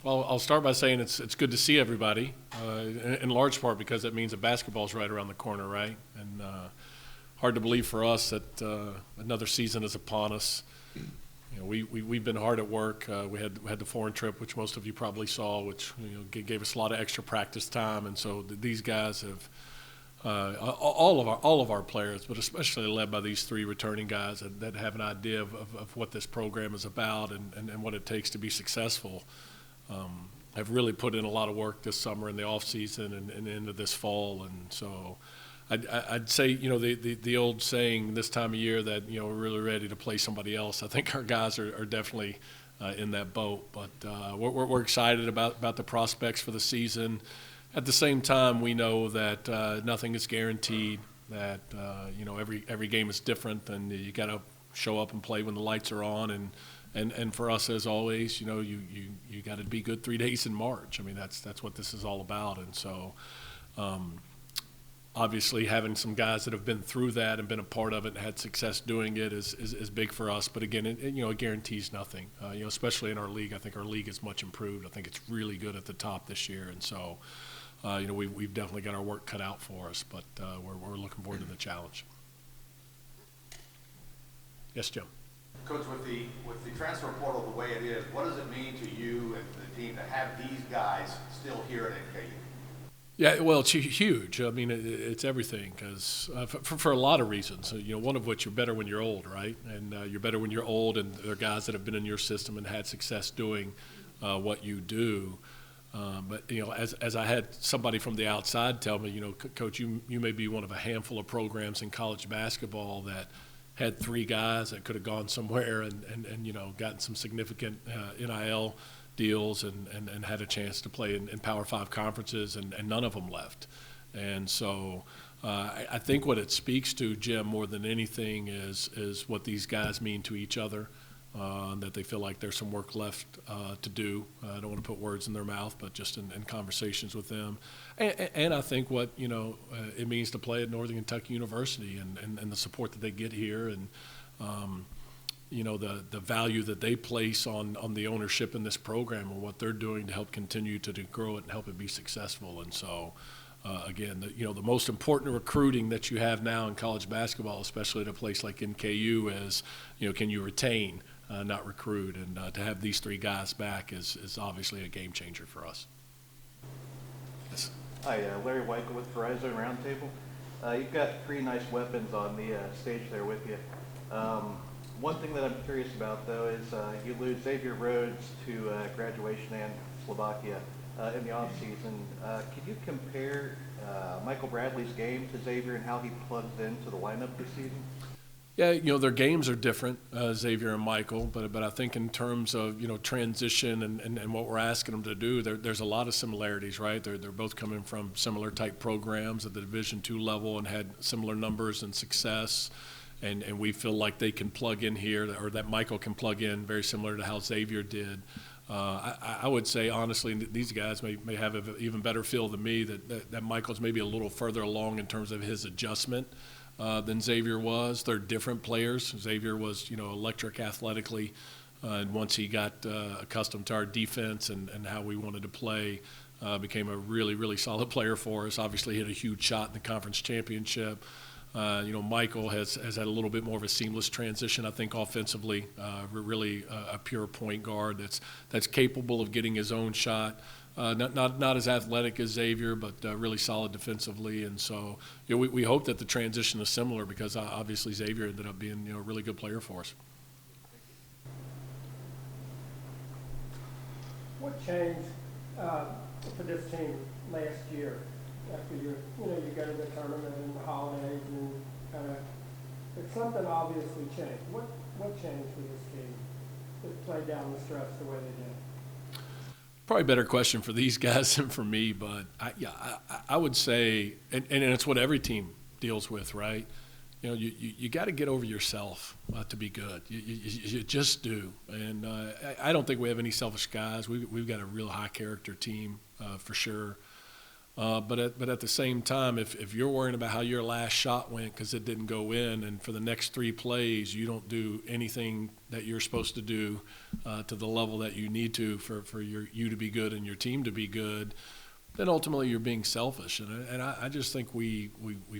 Well, I'll start by saying it's good to see everybody, in large part because that means that basketball's right around the corner, right? And hard to believe for us that another season is upon us. You know, we've been hard at work. We had the foreign trip, which most of you probably saw, which gave us a lot of extra practice time, and so these guys have all of our players, but especially led by these three returning guys that have an idea of what this program is about and what it takes to be successful. Have really put in a lot of work this summer in the off season and into this fall, and so I'd say the old saying this time of year that we're really ready to play somebody else. I think our guys are definitely in that boat, but we're excited about the prospects for the season. At the same time, we know that nothing is guaranteed. That every game is different, and you got to show up and play when the lights are on. And for us, as always, you got to be good 3 days in March. I mean, that's what this is all about. And so, obviously, having some guys that have been through that and been a part of it and had success doing it is big for us. But again, it guarantees nothing. Especially in our league, I think our league is much improved. I think it's really good at the top this year, and so. We've definitely got our work cut out for us, but we're looking forward to the challenge. Yes, Jim. Coach, with the transfer portal the way it is, what does it mean to you and the team to have these guys still here at NKU? Yeah, well, it's huge. I mean, it's everything because for a lot of reasons. One of which you're better when you're old, right? And you're better when you're old, and there are guys that have been in your system and had success doing what you do. But as I had somebody from the outside tell me, Coach, you may be one of a handful of programs in college basketball that had three guys that could have gone somewhere and gotten some significant NIL deals and had a chance to play in Power 5 conferences, and none of them left. And so I think what it speaks to, Jim, more than anything is what these guys mean to each other. That they feel like there's some work left to do. I don't want to put words in their mouth, but just in conversations with them. And I think what it means to play at Northern Kentucky University and the support that they get here and the value that they place on the ownership in this program and what they're doing to help continue to grow it and help it be successful. And so again, the most important recruiting that you have now in college basketball, especially at a place like NKU, is can you retain, not recruit, and to have these three guys back is obviously a game changer for us. Yes. Hi, Larry Weichel with Verizon Roundtable. You've got three nice weapons on the stage there with you. One thing that I'm curious about, though, is you lose Xavier Rhodes to graduation and Slovakia in the offseason. Could you compare Michael Bradley's game to Xavier and how he plugs into the lineup this season? Yeah, their games are different, Xavier and Michael, but I think in terms of transition and what we're asking them to do, there's a lot of similarities, right? They're both coming from similar type programs at the Division II level and had similar numbers and success, and we feel like they can plug in here, or that Michael can plug in very similar to how Xavier did. I would say, honestly, these guys may have an even better feel than me that Michael's maybe a little further along in terms of his adjustment than Xavier was. They're different players. Xavier was, electric athletically, and once he got accustomed to our defense and how we wanted to play, became a really, really solid player for us. Obviously hit a huge shot in the conference championship. Michael has had a little bit more of a seamless transition, I think, offensively. Really a pure point guard that's capable of getting his own shot. Not as athletic as Xavier, but really solid defensively. And so we hope that the transition is similar because obviously Xavier ended up being a really good player for us. What changed for this team last year after you go to the tournament and the holidays and but something obviously changed. What changed for this team that played down the stretch the way they did? Probably a better question for these guys than for me, but I would say, and it's what every team deals with, right? You got to get over yourself to be good. You just do, and I don't think we have any selfish guys. We've got a real high character team for sure. But at the same time, if you're worrying about how your last shot went because it didn't go in, and for the next 3 plays you don't do anything that you're supposed to do to the level that you need to for you to be good and your team to be good, then ultimately you're being selfish. And I just think we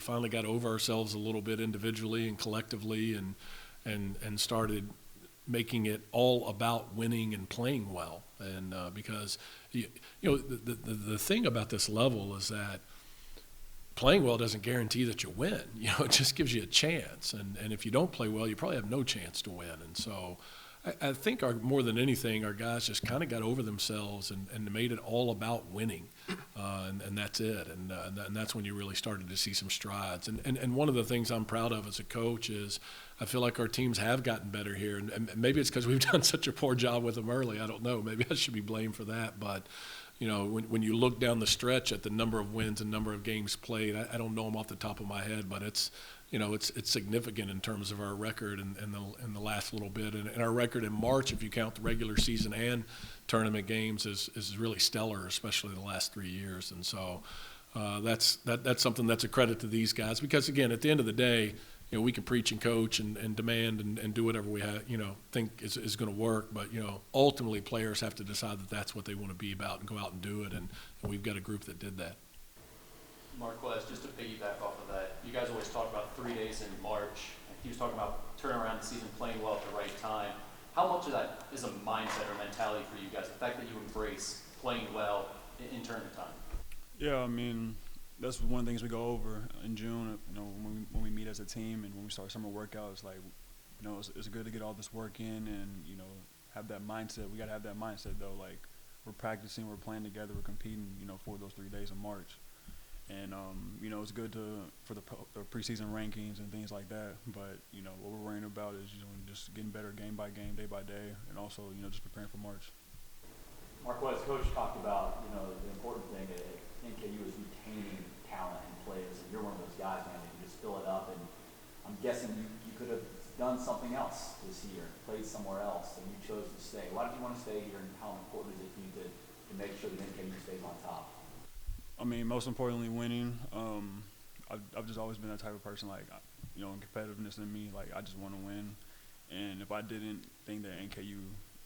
finally got over ourselves a little bit individually and collectively, and started making it all about winning and playing well. And because the thing about this level is that playing well doesn't guarantee that you win. It just gives you a chance. And if you don't play well, you probably have no chance to win. And so I think more than anything, our guys just kind of got over themselves and made it all about winning. And that's it. And that's when you really started to see some strides. And one of the things I'm proud of as a coach is I feel like our teams have gotten better here. And maybe it's because we've done such a poor job with them early. I don't know. Maybe I should be blamed for that. But, when you look down the stretch at the number of wins and number of games played, I don't know them off the top of my head, but it's significant in terms of our record in the last little bit. And our record in March, if you count the regular season and tournament games, is really stellar, especially the last 3 years. And so that's something that's a credit to these guys, because again, at the end of the day, we can preach and coach and demand and do whatever we have, think is going to work. But, ultimately players have to decide that that's what they want to be about and go out and do it. And we've got a group that did that. Marquez, just to piggyback off of that, you guys always talk about 3 days in March. He was talking about turning around the season, playing well at the right time. How much of that is a mindset or mentality for you guys, the fact that you embrace playing well in tournament time? Yeah, I mean, that's one of the things we go over in June, when we meet as a team and when we start summer workouts. Like, it's good to get all this work in and, have that mindset. We got to have that mindset, though. Like, we're practicing, we're playing together, we're competing, for those 3 days in March. And, it's good for the preseason rankings and things like that. But, what we're worrying about is, just getting better game by game, day by day, and also, just preparing for March. Marquez, Coach talked about, the important thing at NKU is retaining talent and players, and you're one of those guys, man, that can just fill it up. And I'm guessing you could have done something else this year, played somewhere else, and you chose to stay. Why did you want to stay here, and how important is it for you to make sure that NKU stays on top? I mean, most importantly, winning. I've just always been that type of person, like, competitiveness in me. Like, I just want to win. And if I didn't think that NKU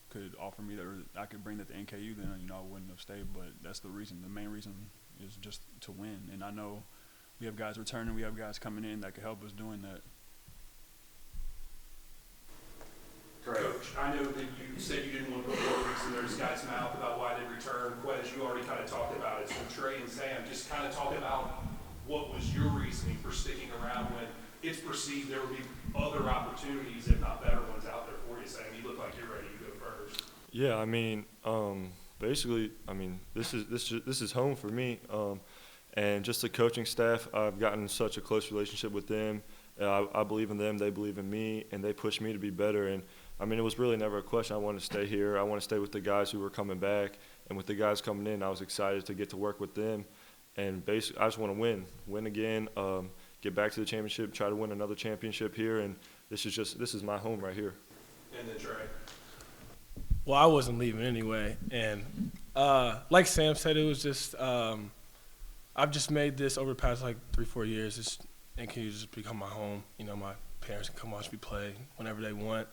could offer me that, or I could bring that to NKU, then, I wouldn't have stayed. But that's the reason. The main reason is just to win. And I know we have guys returning. We have guys coming in that could help us doing that. Coach, I know that you said you didn't want to put words in those guys' mouth about why they returned. Quez, you already kind of talked about it. So Trey and Sam, just kind of talk about what was your reasoning for sticking around when it's perceived there would be other opportunities, if not better ones, out there for you. Sam, you look like you're ready to go first. Yeah, I mean, basically, this is home for me, and just the coaching staff. I've gotten such a close relationship with them. I believe in them, they believe in me, and they push me to be better. And it was really never a question. I wanted to stay here. I want to stay with the guys who were coming back, and with the guys coming in, I was excited to get to work with them. And basically, I just want to win again, get back to the championship, try to win another championship here. And this is my home right here. And then Trey. Well, I wasn't leaving anyway, and like Sam said, it was just I've just made this over the past 3-4 years. NKU just become my home. My parents can come watch me play whenever they want,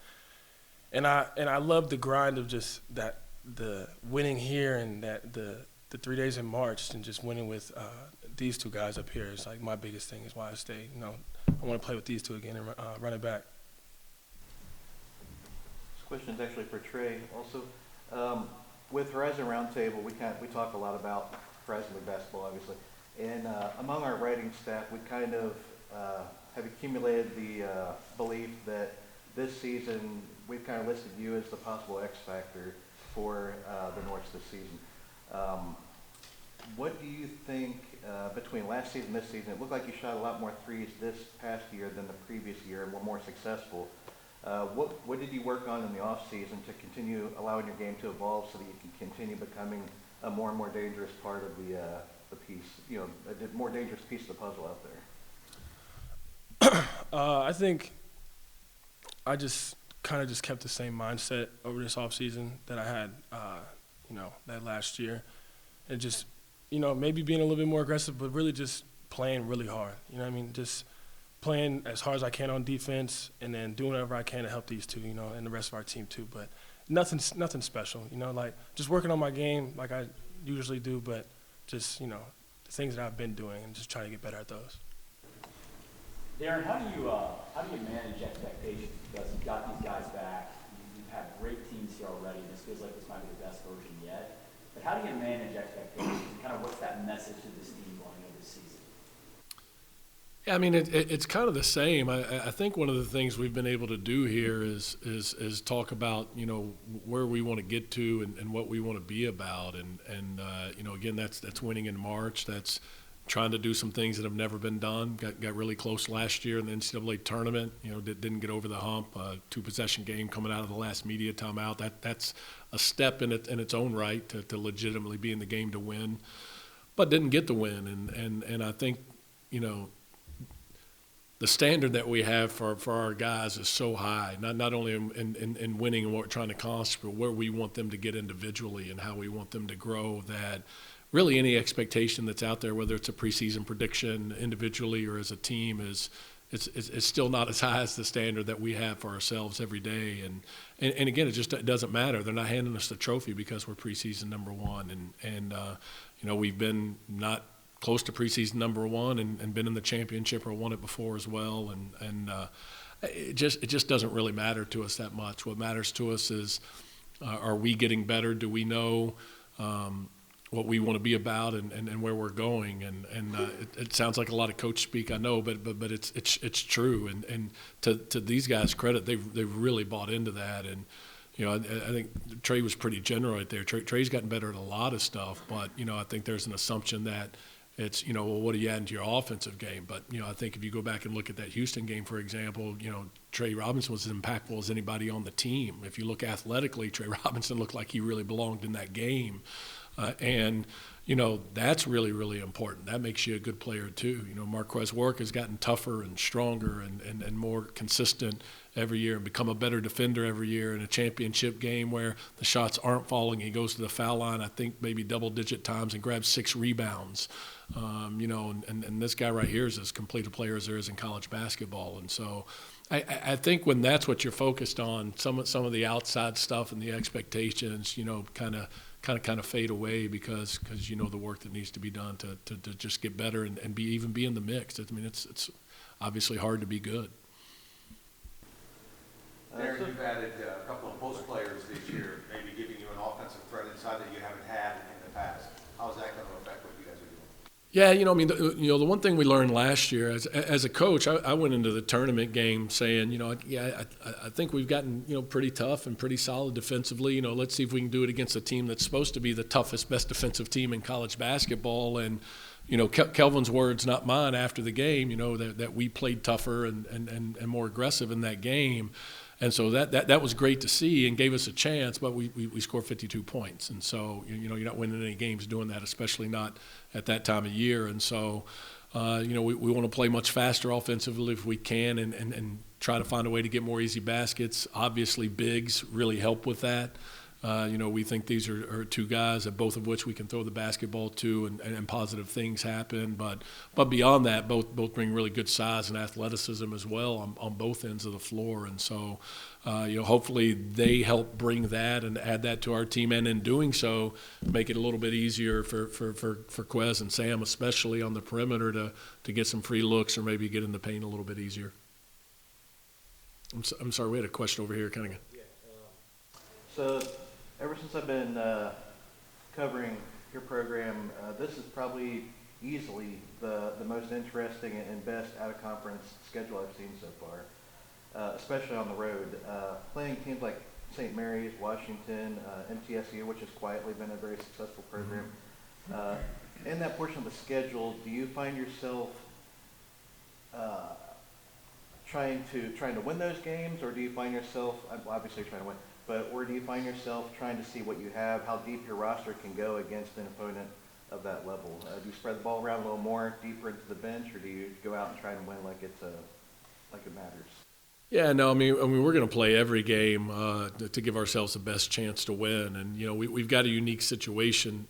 and I love the grind of just the winning here and the 3 days in March and just winning with these two guys up here is my biggest thing. Is why I stayed. I want to play with these two again and run it back. This question is actually for Trey also. With Horizon Roundtable, we talk a lot about Horizon League basketball, obviously. And among our writing staff, we kind of have accumulated the belief that this season we've kind of listed you as the possible X factor for the Norse this season. What do you think between last season and this season? It looked like you shot a lot more threes this past year than the previous year and were more successful. What did you work on in the off season to continue allowing your game to evolve so that you can continue becoming a more and more dangerous part of the piece, a more dangerous piece of the puzzle out there? I think I just kind of kept the same mindset over this off season that I had, that last year, and just maybe being a little bit more aggressive, but really just playing really hard. You know what I mean? Just playing as hard as I can on defense, and then doing whatever I can to help these two, and the rest of our team too. But nothing special, like just working on my game like I usually do, but just, the things that I've been doing and just trying to get better at those. Darren, how do you manage expectations? Because you've got these guys back, you've had great teams here already, and this feels like this might be the best version yet. But how do you manage expectations, and kind of what's that message to this team going into the season? Yeah, I mean, it's kind of the same. I think one of the things we've been able to do here is talk about, where we want to get to and what we want to be about. And again, that's winning in March. That's trying to do some things that have never been done. Got really close last year in the NCAA tournament. Didn't get over the hump. 2-possession game coming out of the last media timeout. That's a step in its own right to legitimately be in the game to win, but didn't get the win. And I think, the standard that we have for our guys is so high, not only in winning and what we're trying to accomplish, but where we want them to get individually and how we want them to grow, that really any expectation that's out there, whether it's a preseason prediction individually or as a team, is still not as high as the standard that we have for ourselves every day. And again, it doesn't matter. They're not handing us the trophy because we're preseason number one. And we've been not close to preseason number one and been in the championship or won it before as well. And it just doesn't really matter to us that much. What matters to us is, are we getting better? Do we know what we want to be about and where we're going? And it sounds like a lot of coach speak, I know, but it's true. And to these guys' credit, they've really bought into that. And I think Trey was pretty general right there. Trey's gotten better at a lot of stuff, but I think there's an assumption that it's, well, what do you add into your offensive game? But, I think if you go back and look at that Houston game, for example, Trey Robinson was as impactful as anybody on the team. If you look athletically, Trey Robinson looked like he really belonged in that game. And that's really, really important. That makes you a good player too. Marquez work has gotten tougher and stronger and more consistent every year and become a better defender every year in a championship game where the shots aren't falling. He goes to the foul line, I think maybe double-digit times and grabs 6 rebounds. And this guy right here is as complete a player as there is in college basketball. And so I think when that's what you're focused on, some of the outside stuff and the expectations, kind of fade away because the work that needs to be done to just get better and be in the mix. I mean, it's obviously hard to be good. Darren, you've added a couple of post players this year, maybe giving you an offensive threat inside that you haven't had in the past. How is that going to affect what you guys are doing? Yeah, the one thing we learned last year as a coach, I went into the tournament game saying, I think we've gotten, pretty tough and pretty solid defensively. Let's see if we can do it against a team that's supposed to be the toughest, best defensive team in college basketball. And, Kelvin's words, not mine, after the game, that we played tougher and more aggressive in that game. And so that was great to see and gave us a chance, but we scored 52 points. And so, you're not winning any games doing that, especially not at that time of year. And so, we want to play much faster offensively if we can and try to find a way to get more easy baskets. Obviously, bigs really help with that. We think these are two guys, at both of which we can throw the basketball to and positive things happen. But beyond that, both bring really good size and athleticism as well on both ends of the floor. And so, hopefully they help bring that and add that to our team. And in doing so, make it a little bit easier for Quez and Sam, especially on the perimeter, to get some free looks or maybe get in the paint a little bit easier. I'm sorry, we had a question over here kind of. So ever since I've been covering your program, this is probably easily the most interesting and best out-of-conference schedule I've seen so far, especially on the road. Playing teams like St. Mary's, Washington, MTSU, which has quietly been a very successful program. In that portion of the schedule, do you find yourself trying to win those games, or do you find yourself, obviously trying to win, or do you find yourself trying to see what you have, how deep your roster can go against an opponent of that level? Do you spread the ball around a little more, deeper into the bench, or do you go out and try and win like it matters? Yeah, no, I mean, we're going to play every game to give ourselves the best chance to win, and we've got a unique situation,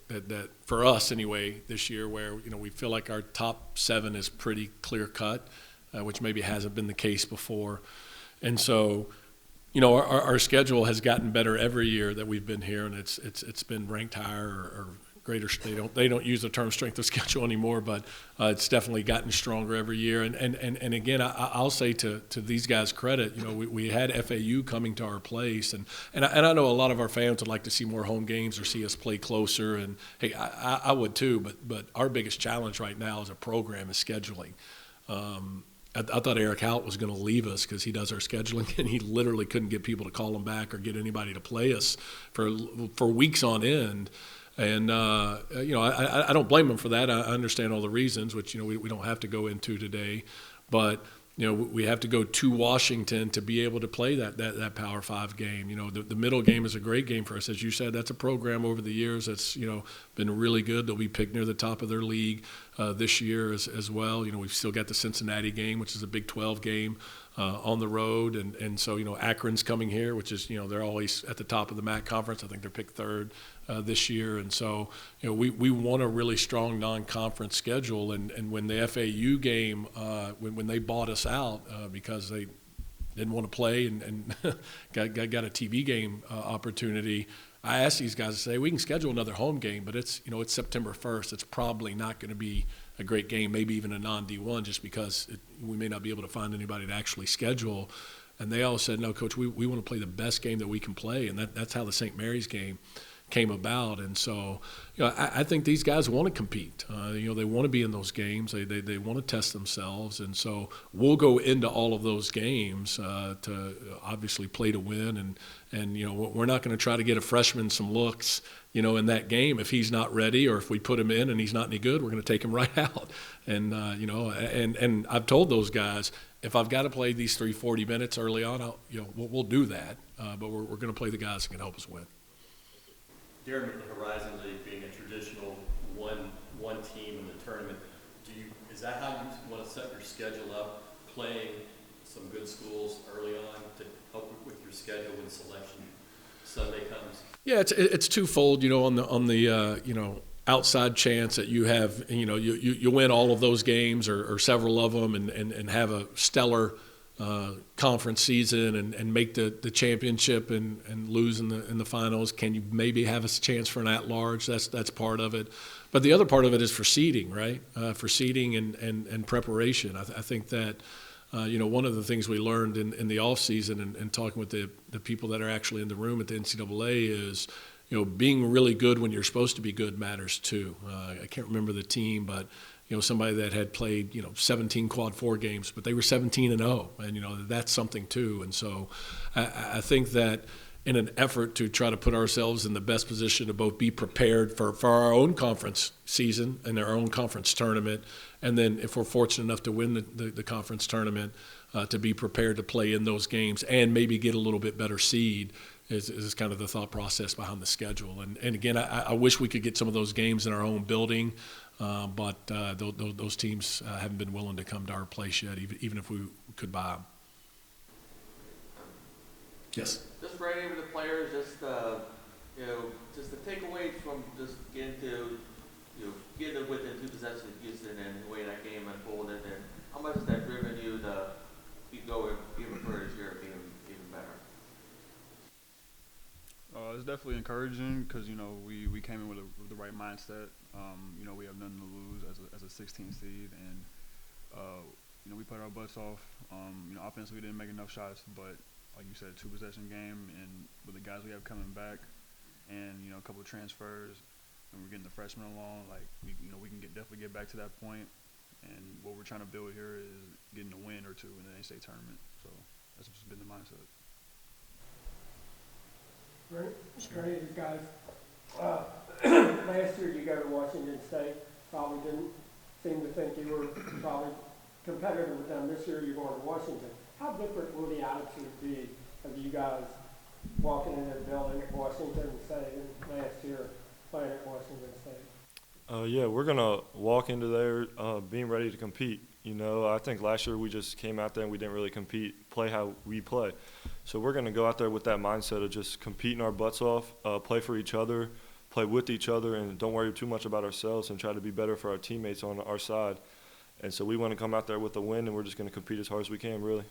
that for us anyway this year, where we feel like our top 7 is pretty clear cut, which maybe hasn't been the case before, and so our schedule has gotten better every year that we've been here, and it's been ranked higher or greater. They don't use the term strength of schedule anymore, but it's definitely gotten stronger every year. And again, I'll say to these guys' credit, we had FAU coming to our place, and I know a lot of our fans would like to see more home games or see us play closer, and hey, I would too. But our biggest challenge right now as a program is scheduling. I thought Eric Hout was going to leave us because he does our scheduling, and he literally couldn't get people to call him back or get anybody to play us for weeks on end. And I don't blame him for that. I understand all the reasons, which we don't have to go into today, but we have to go to Washington to be able to play that Power 5 game. The middle game is a great game for us, as you said. That's a program over the years that's been really good. They'll be picked near the top of their league this year as well. We've still got the Cincinnati game, which is a Big 12 game on the road, and so Akron's coming here, which is they're always at the top of the MAC conference. I think they're picked 3rd this year, and so we want a really strong non-conference schedule. And when the FAU game, when they bought us out because they didn't want to play and got a TV game opportunity, I asked these guys to say we can schedule another home game, but it's September 1st. It's probably not going to be a great game, maybe even a non-D1, just because we may not be able to find anybody to actually schedule. And they all said, no, Coach, we want to play the best game that we can play, and that's how the St. Mary's game came about. And so I think these guys want to compete. They want to be in those games. They want to test themselves. And so we'll go into all of those games to obviously play to win. And we're not going to try to get a freshman some looks in that game if he's not ready, or if we put him in and he's not any good, we're going to take him right out. And and I've told those guys, if I've got to play these 40 minutes early on, we'll do that. But we're going to play the guys that can help us win. Darren, with the Horizon League being a traditional one team in the tournament, is that how you want to set your schedule up, playing some good schools early on to help with your schedule when selection Sunday comes? Yeah, it's twofold. On the outside chance that you have you win all of those games or several of them and have a stellar conference season and make the championship and lose in the finals. Can you maybe have a chance for an at-large? That's part of it. But the other part of it is for seeding, right? For seeding and preparation. I think that one of the things we learned in the off season and talking with the people that are actually in the room at the NCAA is being really good when you're supposed to be good matters too. I can't remember the team, but somebody that had played 17 quad 4 games, but they were 17-0, and that's something too. And so I think that in an effort to try to put ourselves in the best position to both be prepared for our own conference season and our own conference tournament, and then if we're fortunate enough to win the conference tournament, to be prepared to play in those games and maybe get a little bit better seed is kind of the thought process behind the schedule. And again, I wish we could get some of those games in our own building, but those teams haven't been willing to come to our place yet, even if we could buy them. Yes. Just for any of the players, just just the takeaways from just getting to getting within 2 possessions of Houston and the way that game unfolded, and how much has that driven you to go even further this year, being even better? It's definitely encouraging because we came in with the right mindset. We have nothing to lose as a 16 seed, and we put our butts off. Offensively, we didn't make enough shots, but like you said, 2 possession game, and with the guys we have coming back, and a couple of transfers, and we're getting the freshmen along, like we can definitely get back to that point. And what we're trying to build here is getting a win or 2 in the NCAA tournament. So that's just been the mindset. Great, guys. Last year you go to Washington State, probably didn't seem to think you were probably competitive with them. This year you're going to Washington. How different will the attitude be of you guys walking in that building at Washington, say, last year playing at Washington State? Yeah, we're gonna walk into there being ready to compete. You know, I think last year we just came out there and we didn't really play how we play. So we're going to go out there with that mindset of just competing our butts off, play for each other, play with each other, and don't worry too much about ourselves and try to be better for our teammates on our side. And so we want to come out there with a win, and we're just going to compete as hard as we can, really.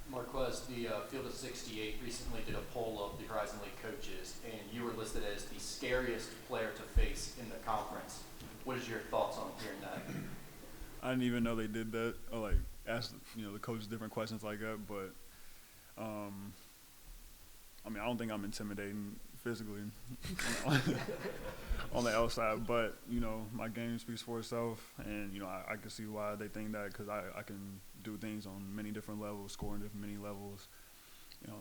Marquez, the Field of 68 recently did a poll of the Horizon League coaches, and you were listed as the scariest player to face in the conference. What is your thoughts on hearing that? I didn't even know they did that, or like asked the coaches different questions like that. But I mean, I don't think I'm intimidating physically on the outside, but my game speaks for itself, and I can see why they think that, because I can do things on many different levels, score in many levels,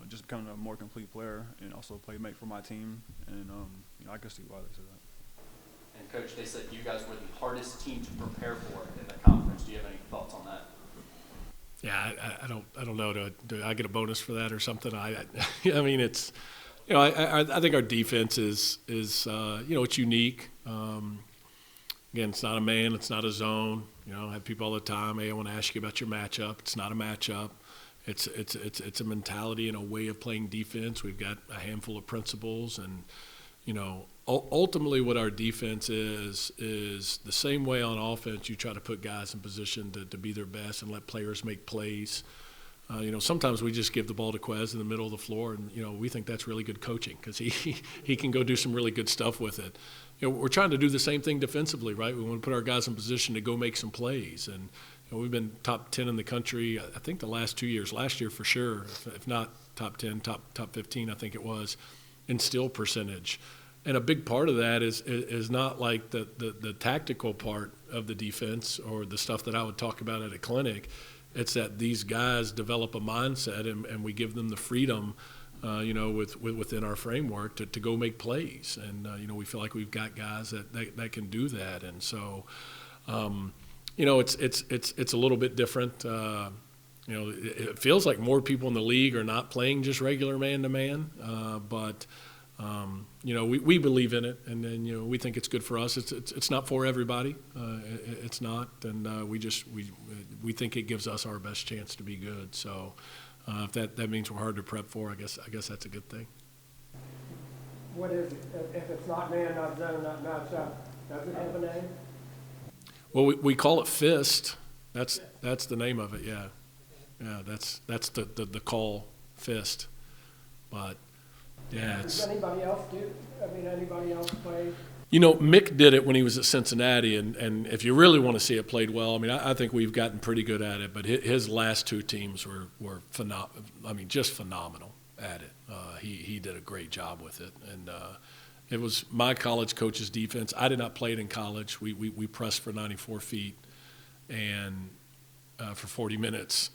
just becoming a more complete player and also make for my team, and I can see why they say that. And Coach, they said you guys were the hardest team to prepare for in the conference. Do you have any thoughts on that? Yeah, I don't know. Do I get a bonus for that or something? I mean, it's, I think our defense is it's unique. Again, it's not a man, it's not a zone. I have people all the time, hey, I want to ask you about your matchup. It's not a matchup. It's a mentality and a way of playing defense. We've got a handful of principles, and ultimately what our defense is the same way on offense. You try to put guys in position to be their best and let players make plays. Sometimes we just give the ball to Quez in the middle of the floor, and we think that's really good coaching because he can go do some really good stuff with it. We're trying to do the same thing defensively, right? We want to put our guys in position to go make some plays, and we've been top 10 in the country, I think the last 2 years. Last year for sure, if not top 10, top 15, I think it was, in steal percentage. And a big part of that is not like the tactical part of the defense or the stuff that I would talk about at a clinic. It's that these guys develop a mindset, and we give them the freedom, within our framework to go make plays. And, we feel like we've got guys that can do that. And so, it's a little bit different. It feels like more people in the league are not playing just regular man-to-man, but we believe in it, and then we think it's good for us. It's not for everybody. It's not, and we think it gives us our best chance to be good. So if that means we're hard to prep for, I guess that's a good thing. What is it? If it's not man, not zone, not matchup, does it have a name? Well, we call it fist. That's the name of it. Yeah. That's the call, fist, but. Yeah, Does anybody else do? Anybody else play? Mick did it when he was at Cincinnati, and if you really want to see it played well, I think we've gotten pretty good at it. But his last two teams were just phenomenal at it. He did a great job with it, and it was my college coach's defense. I did not play it in college. We pressed for 94 feet, and for 40 minutes,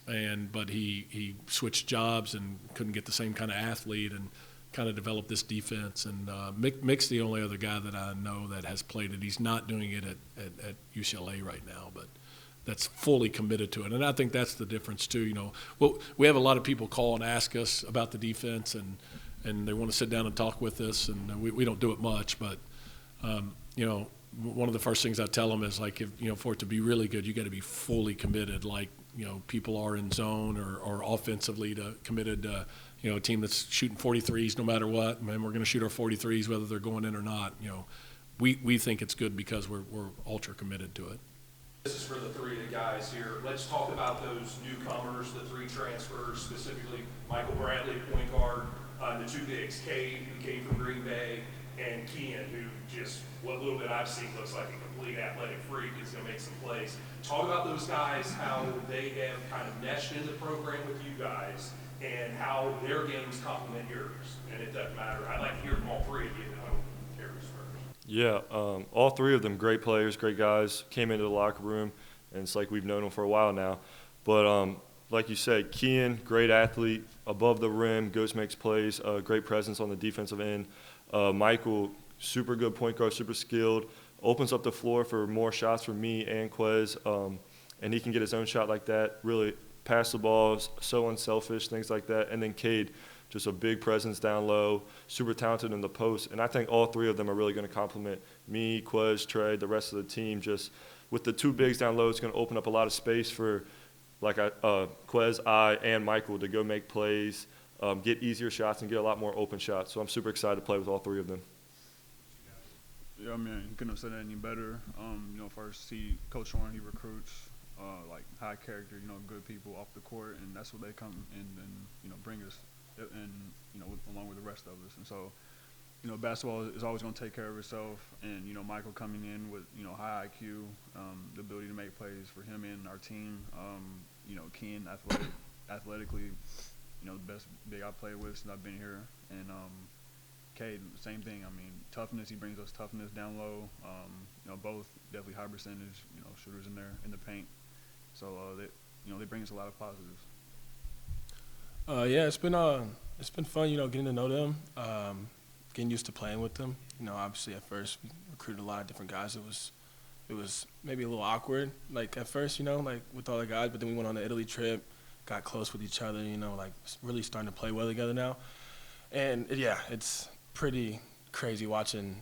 but he switched jobs and couldn't get the same kind of athlete and kind of develop this defense, and Mick's the only other guy that I know that has played it. He's not doing it at UCLA right now, but that's fully committed to it. And I think that's the difference too. We have a lot of people call and ask us about the defense, and they want to sit down and talk with us, and we don't do it much, but one of the first things I tell them is, like, if for it to be really good, you got to be fully committed, like people are in zone or offensively committed to a team that's shooting 43s no matter what. We're going to shoot our 43s whether they're going in or not. We think it's good because we're ultra committed to it. This is for the three of the guys here. Let's talk about those newcomers, the three transfers, specifically Michael Bradley, point guard, the two bigs, Cade, who came from Green Bay, and Kean, who just, what little bit I've seen, looks like a complete athletic freak, is going to make some plays. Talk about those guys, how they have kind of meshed in the program with you guys, and how their games complement yours. And it doesn't matter. I'd like to hear from all three of you. I don't care who's first. Yeah, all three of them great players, great guys, came into the locker room, and it's like we've known them for a while now. But like you said, Kean, great athlete, above the rim, goes, makes plays, great presence on the defensive end. Michael, super good point guard, super skilled, opens up the floor for more shots for me and Quez, and he can get his own shot like that, really pass the ball, so unselfish, things like that. And then Cade, just a big presence down low, super talented in the post. And I think all three of them are really going to complement me, Quez, Trey, the rest of the team. Just with the two bigs down low, it's going to open up a lot of space for Quez, I, and Michael to go make plays, get easier shots, and get a lot more open shots. So I'm super excited to play with all three of them. Yeah, I mean, you couldn't have said it any better. First, see Coach Horn, he recruits high character, good people off the court, and that's what they come in and bring us, and along with the rest of us. And so, basketball is always going to take care of itself. And Michael coming in with high IQ, the ability to make plays for him and our team. Ken, athletically, the best big I played with since I've been here, and Cade, same thing. I mean, toughness. He brings us toughness down low. Both definitely high percentage. Shooters in there in the paint. So they bring us a lot of positives. Yeah, it's been fun. Getting to know them, getting used to playing with them. Obviously at first we recruited a lot of different guys. It was maybe a little awkward, like at first, with all the guys. But then we went on the Italy trip, got close with each other. Really starting to play well together now. And it's pretty crazy watching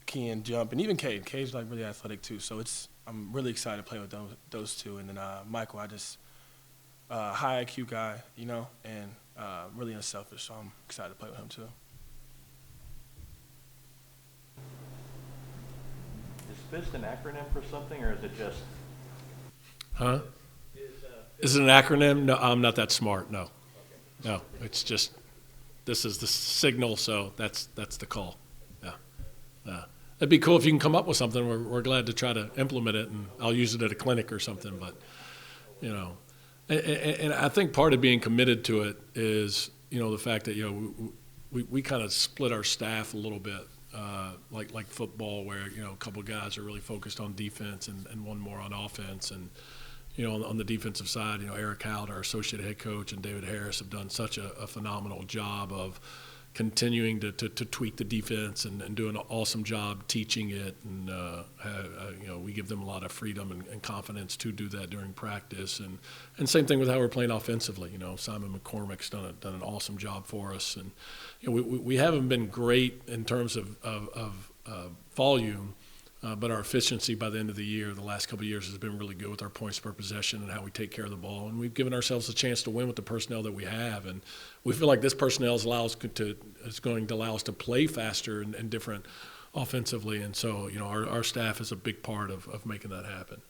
Kean jump, and even Cade. Cade's really athletic too. So I'm really excited to play with those two. And then Michael, high IQ guy, and really unselfish. So I'm excited to play with him too. Is FIST an acronym for something, or is it just? Huh? Is it an acronym? No, I'm not that smart. No, no. It's just this is the signal, so that's the call. Yeah. It'd be cool if you can come up with something. We're glad to try to implement it, and I'll use it at a clinic or something. But and I think part of being committed to it is the fact that we kind of split our staff a little bit, like football, where a couple of guys are really focused on defense and one more on offense. And on the defensive side, Eric Howard, our associate head coach, and David Harris have done such a phenomenal job of continuing to tweak the defense and do an awesome job teaching it. And we give them a lot of freedom and confidence to do that during practice. And same thing with how we're playing offensively. Simon McCormick's done an awesome job for us. And we haven't been great in terms of volume. But our efficiency by the end of the year, the last couple of years, has been really good with our points per possession and how we take care of the ball. And we've given ourselves a chance to win with the personnel that we have. And we feel like this personnel is going to allow us to play faster and different offensively. And so, our staff is a big part of making that happen.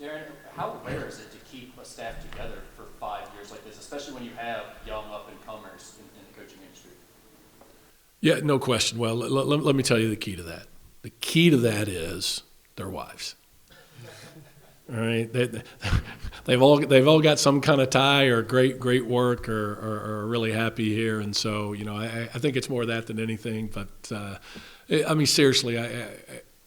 Darren, how rare is it to keep a staff together for 5 years like this, especially when you have young up-and-comers in the coaching industry? Yeah, no question. Well, let me tell you the key to that. The key to that is their wives. All right, they've all got some kind of tie or great work or are really happy here, and so I think it's more of that than anything. But seriously,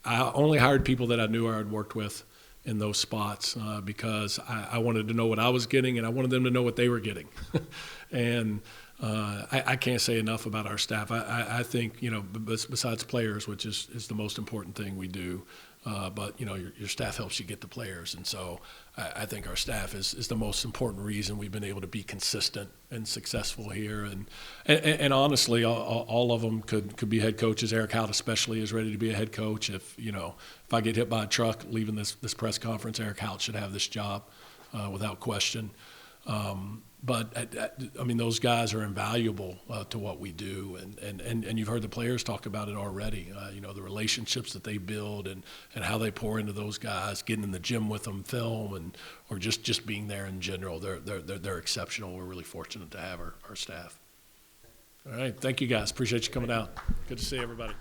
I only hired people that I knew I had worked with in those spots because I wanted to know what I was getting, and I wanted them to know what they were getting, and. I can't say enough about our staff. I think, besides players, which is the most important thing we do, but, your staff helps you get the players. And so I think our staff is the most important reason we've been able to be consistent and successful here. And honestly, all of them could be head coaches. Eric Howard especially is ready to be a head coach. If I get hit by a truck leaving this press conference, Eric Howard should have this job without question. But those guys are invaluable to what we do, and you've heard the players talk about it already. The relationships that they build and how they pour into those guys, getting in the gym with them, film, or just being there in general. They're exceptional. We're really fortunate to have our staff. All right, thank you guys. Appreciate you coming out. Good to see everybody.